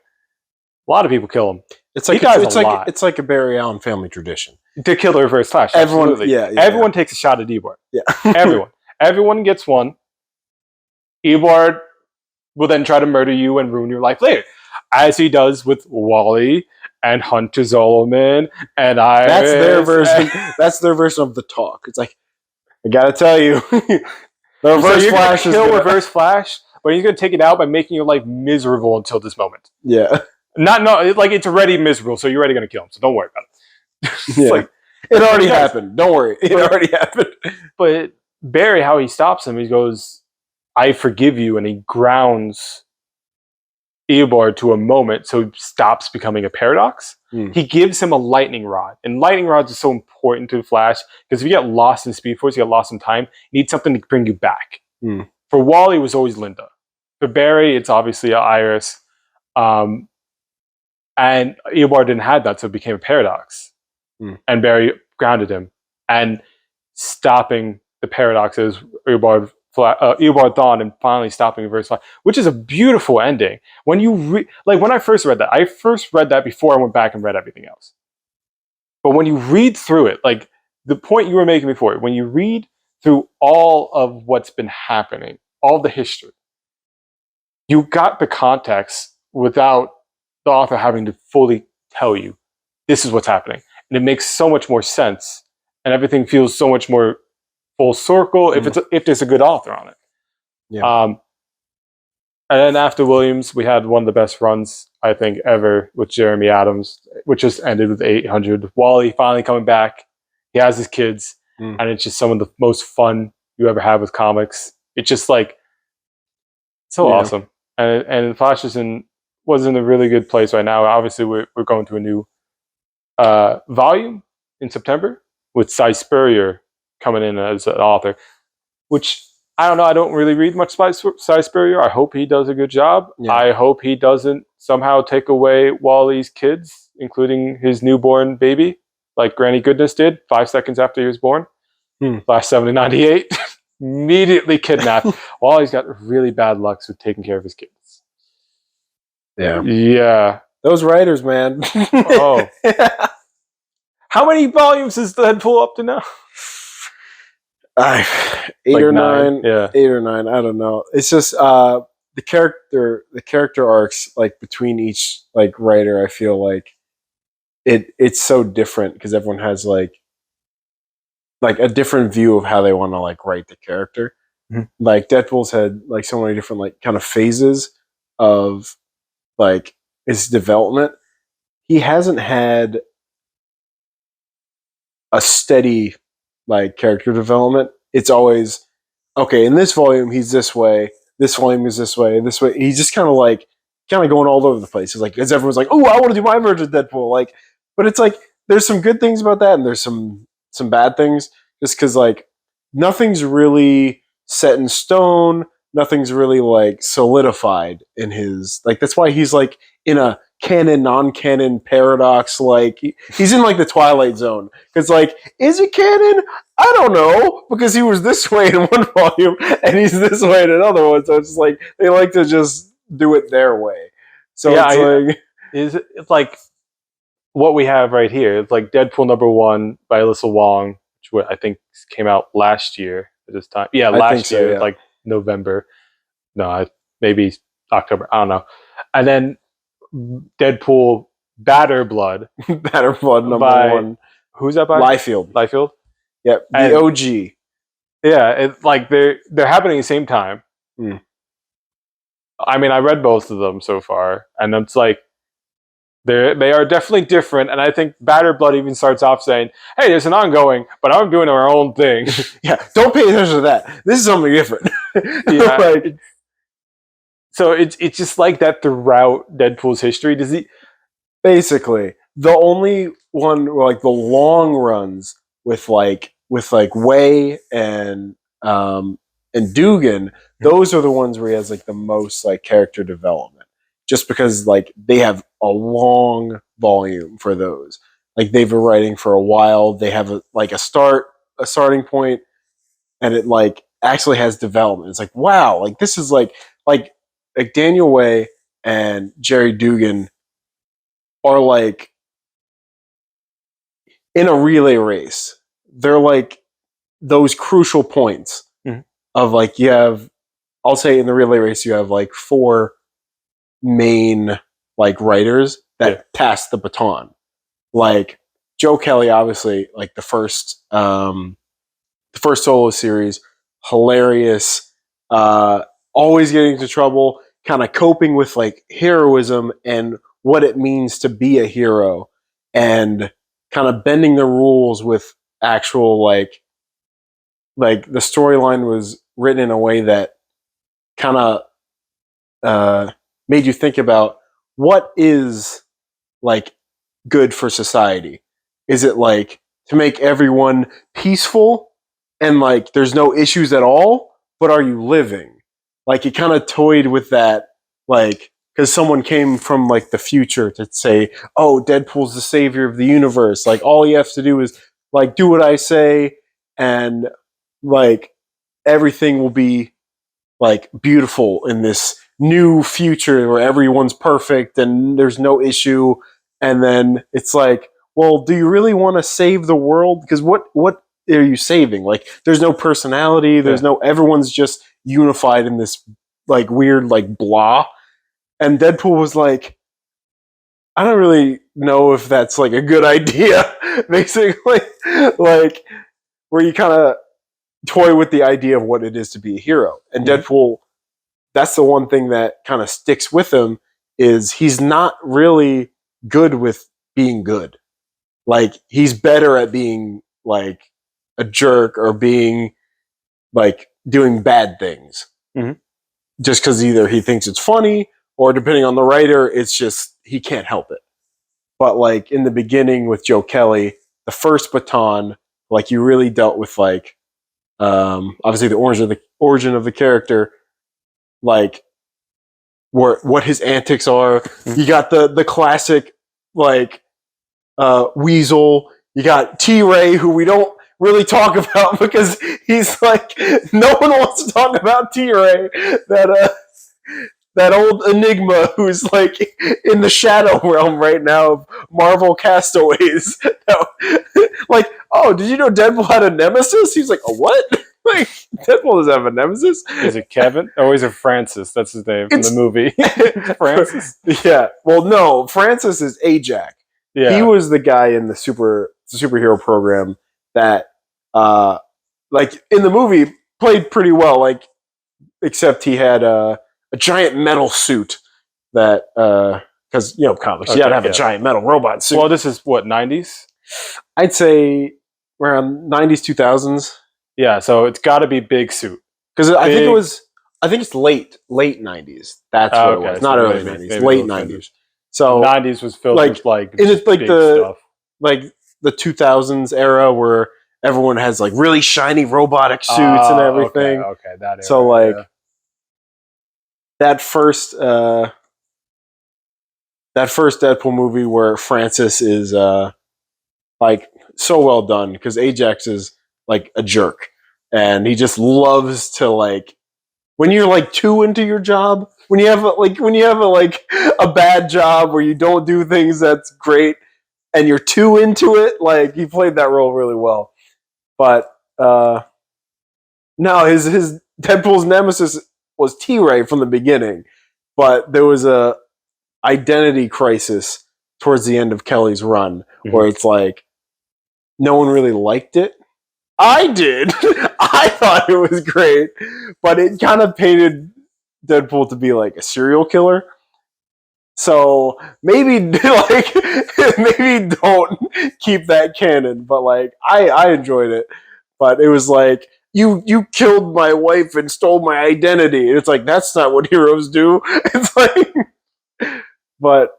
A lot of people kill him. It's like it's like a Barry Allen family tradition to kill the Reverse Flash. Everyone, everyone takes a shot at Ebord. Yeah, everyone gets one. Ebord will then try to murder you and ruin your life later, as he does with Wally and Hunter Zolomon and Iris. That's their version. That's their version of the talk. It's like, I gotta tell you, the Reverse Flash is kill Reverse Flash, but he's gonna take it out by making your life miserable until this moment. Yeah, not like it's already miserable, so you're already gonna kill him. So don't worry about it. Yeah, like, it already happened. Don't worry, it already happened. But Barry, how he stops him, he goes, "I forgive you," and he grounds Eobard to a moment, so he stops becoming a paradox. He gives him a lightning rod, and lightning rods are so important to the Flash, because if you get lost in Speed Force, you get lost in time, you need something to bring you back. For Wally, it was always Linda. For Barry, it's obviously Iris, and Eobard didn't have that, so it became a paradox. And Barry grounded him, and stopping the paradoxes, Eobard Thawne, and finally stopping Reverse Flash, which is a beautiful ending. When you when I first read that, I first read that before I went back and read everything else. But when you read through it, like the point you were making before, when you read through all of what's been happening, all the history, you got the context without the author having to fully tell you this is what's happening, and it makes so much more sense, and everything feels so much more full circle if there's a good author on it. Yeah. And then after Williams, we had one of the best runs I think ever with Jeremy Adams, which just ended with 800. Wally finally coming back. He has his kids, and it's just some of the most fun you ever have with comics. It's just like so awesome. And Flash was in a really good place right now. Obviously, we're going to a new volume in September with Cy Spurrier coming in as an author, which I don't know. I don't really read much Cy Spurrier. I hope he does a good job. Yeah. I hope he doesn't somehow take away Wally's kids, including his newborn baby, like Granny Goodness did 5 seconds after he was born. Flash 7098. immediately kidnapped. While he's got really bad luck with taking care of his kids. Yeah. Those writers, man. Oh. How many volumes is Deadpool up to now? 8 or 9. Yeah. 8 or 9. I don't know. It's just the character arcs like between each like writer. I feel like it's so different because everyone has like a different view of how they want to like write the character. Mm-hmm. Like Deadpool's had like so many different like kind of phases of like his development. He hasn't had a steady like character development. It's always okay. In this volume, he's this way. This volume is this way. This way. He's just kind of going all over the place. It's like as everyone's like, oh, I want to do my version of Deadpool. Like, but it's like there's some good things about that, and there's some bad things. Just because like nothing's really set in stone. Nothing's really like solidified in his like. That's why he's like in a canon non-canon paradox. Like he's in like the Twilight Zone because like is it canon? I don't know because he was this way in one volume and he's this way in another one. So it's like they like to just do it their way. So yeah, it's like what we have right here. It's like Deadpool #1 by Alyssa Wong, which I think came out last year at this time. Yeah, last year, like November. No, maybe October. I don't know. And then Deadpool Batter Blood. Batter Blood #1. Who's that by? Liefeld. Yep, the OG. Yeah, it's like they're happening at the same time. I mean, I read both of them so far, and it's like they are definitely different. And I think Batter Blood even starts off saying, "Hey, there's an ongoing, but I'm doing our own thing." Yeah, don't pay attention to that. This is something different. Yeah. Like, so it's just like that throughout Deadpool's history. Does he? Basically, the only one like the long runs with Way and Dugan, those are the ones where he has like the most like character development. Just because like they have a long volume for those. Like they've been writing for a while. They have a starting point, and it like actually has development. It's like wow, like this is like Daniel Way and Jerry Dugan are like in a relay race. They're like those crucial points of like you have, I'll say in the relay race you have like 4 main like writers that pass the baton. Like Joe Kelly, obviously, like the first solo series, hilarious, always getting into trouble, kind of coping with like heroism and what it means to be a hero, and kind of bending the rules with actual like the storyline was written in a way that kind of made you think about what is like good for society. Is it like to make everyone peaceful and like there's no issues at all, but are you living? Like it kind of toyed with that, like because someone came from like the future to say, oh, Deadpool's the savior of the universe, like all you have to do is like do what I say and like everything will be like beautiful in this new future where everyone's perfect and there's no issue. And then it's like, well, do you really want to save the world? Because what are you saving? Like there's no personality, there's no, everyone's just unified in this like weird like blah. And Deadpool was like, I don't really know if that's like a good idea. Basically, like where you kind of toy with the idea of what it is to be a hero. And Deadpool, that's the one thing that kind of sticks with him is he's not really good with being good. Like he's better at being like a jerk or being like doing bad things. Just because either he thinks it's funny or depending on the writer, it's just he can't help it. But like in the beginning with Joe Kelly, the first baton, like you really dealt with like obviously the origin of the character, like what his antics are. You got the classic like Weasel. You got T-Ray, who we don't really talk about because he's like, no one wants to talk about T-Ray, that old enigma who's like in the shadow realm right now of Marvel castaways. Like, oh, did you know Deadpool had a nemesis? He's like, a what? Like, Deadpool doesn't have a nemesis. Is it Kevin? Oh, is it Francis? That's his name from the movie. Francis? Yeah. Well, no, Francis is Ajax. Yeah. He was the guy in the superhero program that, like, in the movie, played pretty well, like, except he had a giant metal suit that, because, you know, comics, you gotta have a giant metal robot suit. Well, this is, what, 90s? I'd say around 90s, 2000s. Yeah, so it's got to be big suit. Because I think it's late 90s. That's what it was. So not early 90s, late 90s. So 90s was filled with like it's like stuff. Like the 2000s era where everyone has like really shiny robotic suits and everything. Okay, that era. So like that first Deadpool movie where Francis is like so well done because Ajax is like a jerk and he just loves to like when you're like too into your job, when you have a bad job where you don't do things that's great and you're too into it, like he played that role really well. But no, his Deadpool's nemesis was T-Ray from the beginning, but there was a identity crisis towards the end of Kelly's run where it's like no one really liked it. I did. I thought it was great, but it kind of painted Deadpool to be like a serial killer. So maybe like maybe don't keep that canon, but like I enjoyed it. But it was like you killed my wife and stole my identity. It's like that's not what heroes do. It's like but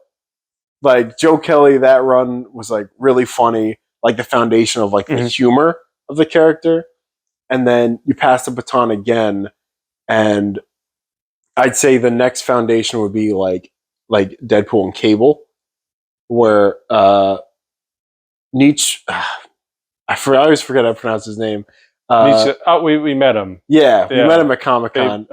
like Joe Kelly, that run was like really funny, like the foundation of like the humor of the character. And then you pass the baton again, and I'd say the next foundation would be like Deadpool and Cable, where Nietzsche, I always forget how to pronounce his name. Nietzsche, we met him. Yeah, we met him at Comic-Con.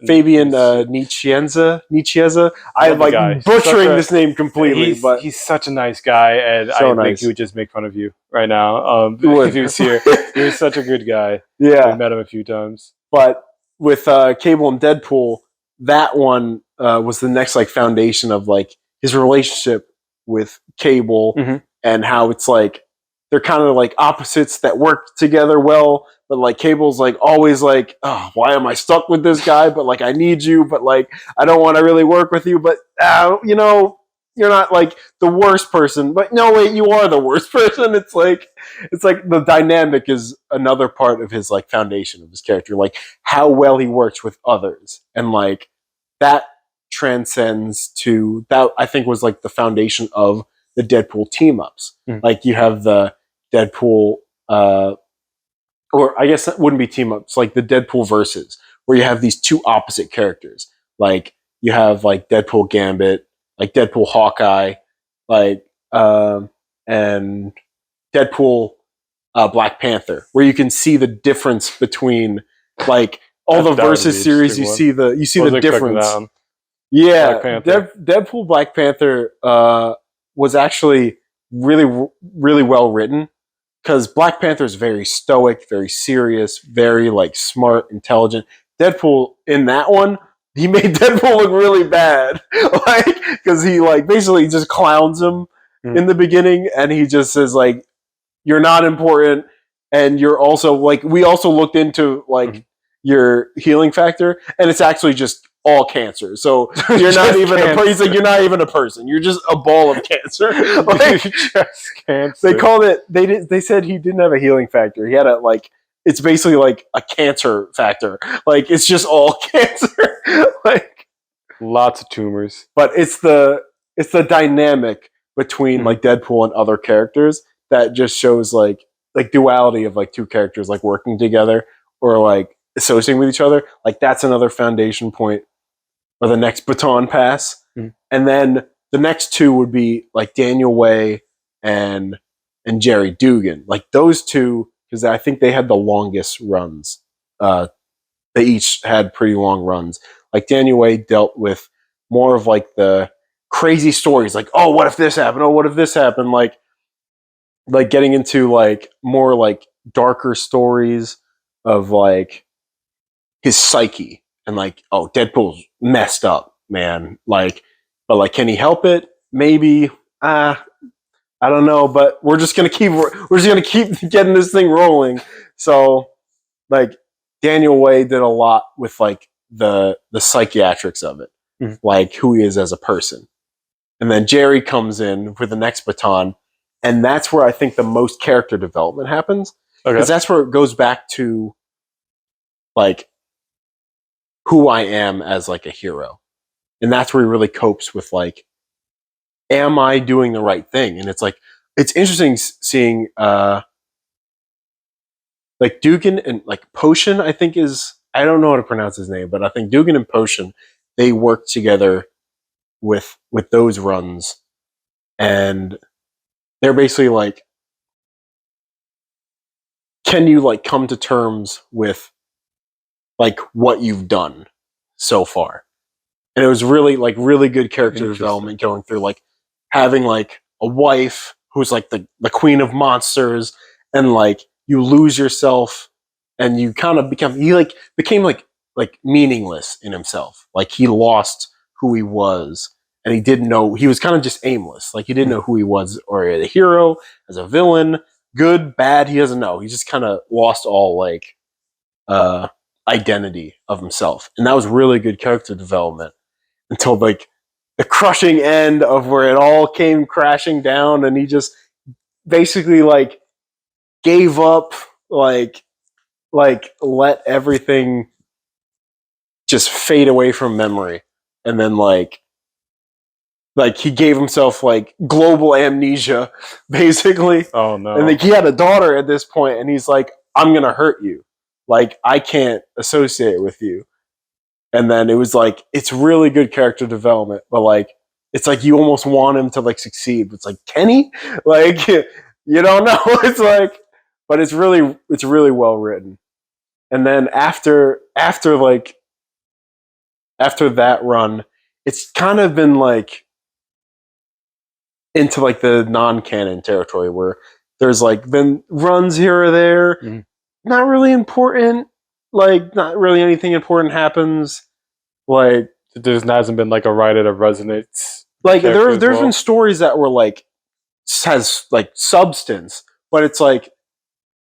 Fabian Nietzsche. I'm like butchering this name completely, but he's such a nice guy, and I think he would just make fun of you right now if he was here. He was such a good guy. Yeah, we met him a few times. But with Cable and Deadpool, that one was the next like foundation of like his relationship with Cable and how it's like they're kind of like opposites that work together well, but like Cable's like always like, oh, why am I stuck with this guy? But like I need you, but like I don't want to really work with you, but you know, you're not like the worst person. But no, wait, you are the worst person. It's like the dynamic is another part of his like foundation of his character, like how well he works with others, and like that transcends to that. I think was like the foundation of the Deadpool team ups. Like you have the Deadpool, or I guess that wouldn't be team ups, like the Deadpool versus, where you have these two opposite characters. Like you have like Deadpool Gambit, like Deadpool Hawkeye, like and Deadpool Black Panther, where you can see the difference between like all the versus series. You see the difference. Yeah, Deadpool Black Panther was actually really well written because Black Panther is very stoic, very serious, very like smart, intelligent. Deadpool in that one, he made Deadpool look really bad, like because he like basically just clowns him in the beginning, and he just says like, "You're not important," and you're also like, we also looked into like your healing factor, and it's actually just all cancer. So you're not even he's like, you're not even a person. You're just a ball of cancer. Like, just cancer. They called it. They said he didn't have a healing factor. He had a like. It's basically like a cancer factor. Like it's just all cancer. Like lots of tumors. But it's the dynamic between like Deadpool and other characters that just shows like duality of like two characters like working together or like associating with each other. Like that's another foundation point or the next baton pass. And then the next two would be like Daniel Way and and Jerry Dugan. Like those two, because I think they had the longest runs. They each had pretty long runs. Like Daniel Way dealt with more of like the crazy stories, like, oh, what if this happened? Oh, what if this happened? Like getting into like more like darker stories of like his psyche and like, oh, Deadpool's messed up, man. Like, but like, can he help it? Maybe. I don't know, but we're just gonna keep getting this thing rolling. So like Daniel Way did a lot with like the psychiatrics of it, like who he is as a person. And then Jerry comes in with the next baton, and that's where I think the most character development happens. Because that's where it goes back to like who I am as like a hero. And that's where he really copes with like, am I doing the right thing? And it's like it's interesting seeing like Dugan and like Potion, I think is I don't know how to pronounce his name, but I think Dugan and Potion, they work together with those runs, and they're basically like, can you like come to terms with like what you've done so far? And it was really like really good character development going through like having like a wife who's like the queen of monsters, and like you lose yourself and you kind of became like meaningless in himself. Like he lost who he was, and he didn't know, he was kind of just aimless. Like he didn't know who he was, or a hero, as a villain, good, bad, he doesn't know. He just kind of lost all like uh identity of himself. And that was really good character development until like the crushing end of where it all came crashing down, and he just basically like gave up, like let everything just fade away from memory, and then like he gave himself like global amnesia basically. Oh no. And like he had a daughter at this point, and he's like, I'm gonna hurt you, like I can't associate with you. And then it was like, it's really good character development, but like it's like you almost want him to like succeed. It's like, can he? Like you don't know. It's like, but it's really well written. And then after that run, it's kind of been like into like the non-canon territory where there's like been runs here or there, not really important, like not really anything important happens. Like there hasn't been like a writer that resonates. Like there's been stories that were like has like substance, but it's like,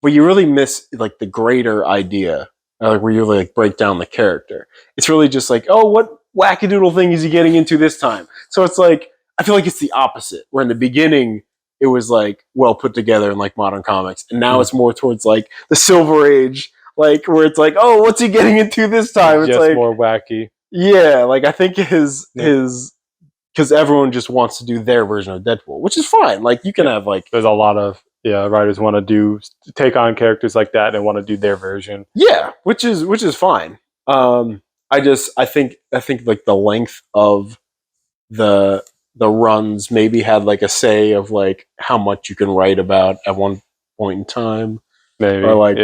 but you really miss like the greater idea, like where you really like break down the character. It's really just like, oh, what wackadoodle thing is he getting into this time? So it's like I feel like it's the opposite. Where in the beginning it was like well put together in like modern comics, and now it's more towards like the Silver Age, like where it's like, oh, what's he getting into this time? It's just like more wacky. Yeah, like I think his because everyone just wants to do their version of Deadpool, which is fine. Like you can have like there's a lot of writers want to take on characters like that and want to do their version. Yeah, which is fine. I think like the length of the runs maybe had like a say of like how much you can write about at one point in time. Maybe, or like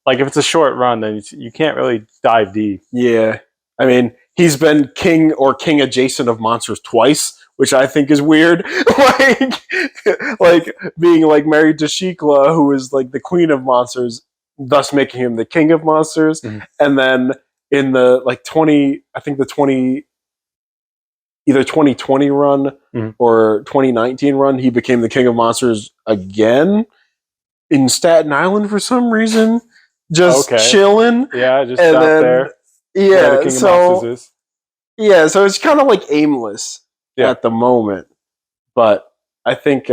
like if it's a short run, then you can't really dive deep. Yeah, I mean he's been king adjacent of monsters twice, which I think is weird. like being like married to Shikla, who is like the queen of monsters, thus making him the king of monsters. And then in the like 20, I think the 20, either 2020 run or 2019 run, he became the king of monsters again in Staten Island for some reason, just chilling. Yeah, just out there. Yeah, the king of monsters is. Yeah, so it's kind of like aimless at the moment, but I think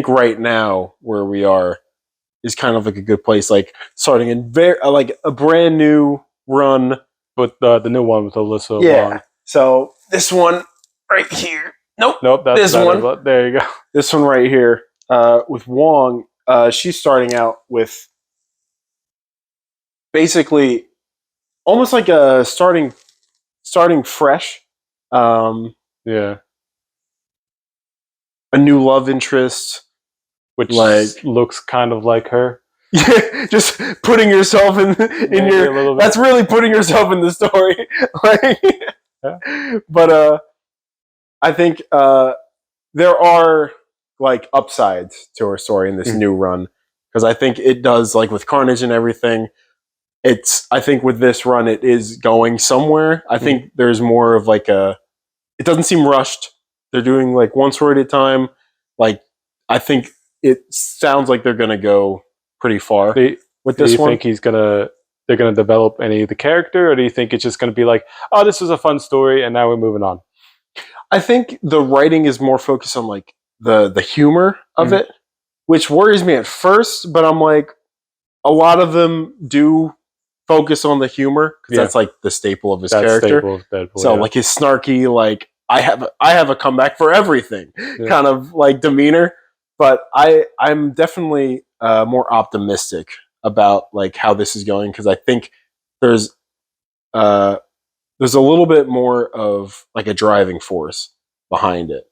right now where we are is kind of like a good place, like starting in like a brand new run with the new one with Alyssa. Wong. So this one right here. Nope. That's this one. There you go. This one right here with Wong. She's starting out with basically almost like a starting fresh. a new love interest, which looks kind of like her. Yeah, just putting yourself in your. That's really putting yourself in the story. But I think there are like upsides to her story in this new run, because I think it does, like with Carnage and everything. I think with this run, it is going somewhere. I think there's more of like it doesn't seem rushed. They're doing like one story at a time. Like, I think it sounds like they're gonna go pretty far with this one. Do you think they're gonna develop any of the character, or do you think it's just gonna be like, oh, this was a fun story and now we're moving on? I think the writing is more focused on like the humor of it, which worries me at first, but I'm like, a lot of them do focus on the humor, because that's like the staple of his character. Staple of Deadpool, so like his snarky, like I have a comeback for everything kind of like demeanor. But I'm definitely more optimistic about like how this is going, because I think there's a little bit more of like a driving force behind it,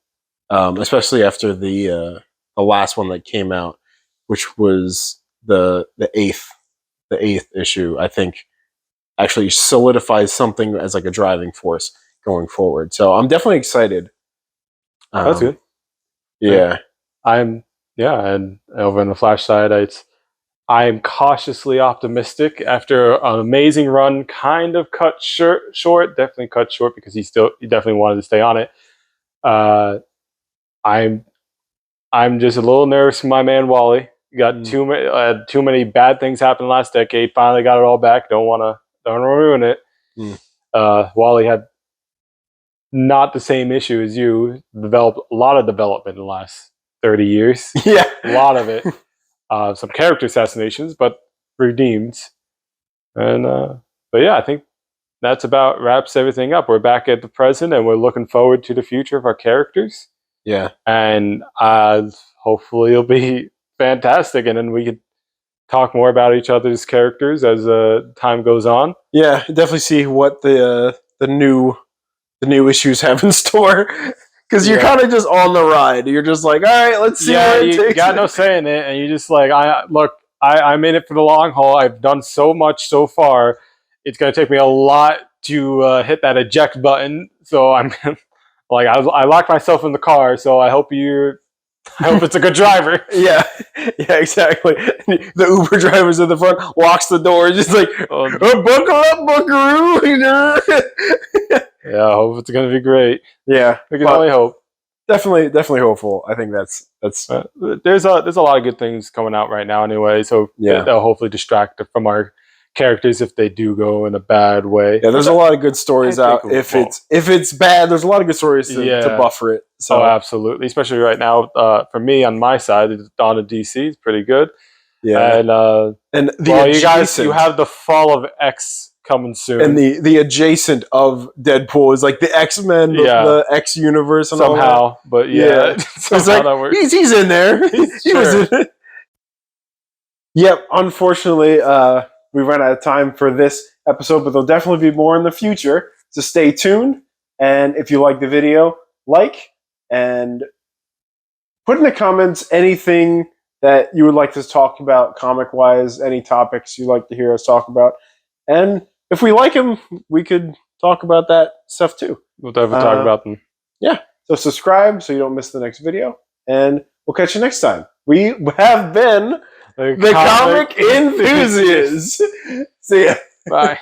especially after the last one that came out, which was the eighth issue. I think actually solidifies something as like a driving force going forward. So I'm definitely excited. That's good. Yeah. And over on the Flash side, I'm cautiously optimistic after an amazing run, kind of cut short, definitely cut short because he definitely wanted to stay on it. I'm just a little nervous for my man Wally. Got too many bad things happen last decade. Finally got it all back. Don't wanna ruin it. Wally had not the same issue as you. Developed a lot of development in the last 30 years. Yeah, a lot of it. Some character assassinations, but redeemed. And but yeah, I think that's about wraps everything up. We're back at the present, and we're looking forward to the future of our characters. Yeah, and hopefully it'll be fantastic, and then we could talk more about each other's characters as time goes on. Yeah, definitely see what the new issues have in store. Because you're kind of just on the ride. You're just like, all right, let's see. Yeah, you got no say in it, and you just like, I'm in it for the long haul. I've done so much so far. It's going to take me a lot to hit that eject button. So I'm like, I locked myself in the car. So I hope it's a good driver. Yeah, exactly. The Uber driver's in the front, locks the door, just like, buckle up, buckaroo. Yeah, I hope it's going to be great. Yeah, we can only hope. Definitely hopeful. I think that's. There's a lot of good things coming out right now, anyway. So they'll hopefully distract from our characters if they do go in a bad way. Yeah, there's a lot of good stories out. If it's bad, there's a lot of good stories to buffer it. So absolutely, especially right now. For me, on my side, Dawn of DC is pretty good. Yeah, and you have the Fall of X coming soon, and the adjacent of Deadpool is like the X-Men, the X universe, and somehow. All that. But it's like that works. He's in there. He was in it. Yep. Unfortunately, we ran out of time for this episode, but there'll definitely be more in the future. So stay tuned. And if you like the video, like and put in the comments anything that you would like to talk about comic-wise, any topics you'd like to hear us talk about. And if we like them, we could talk about that stuff too. We'll definitely talk about them. Yeah. So subscribe so you don't miss the next video. And we'll catch you next time. We have been the comic enthusiasts. See ya. Bye.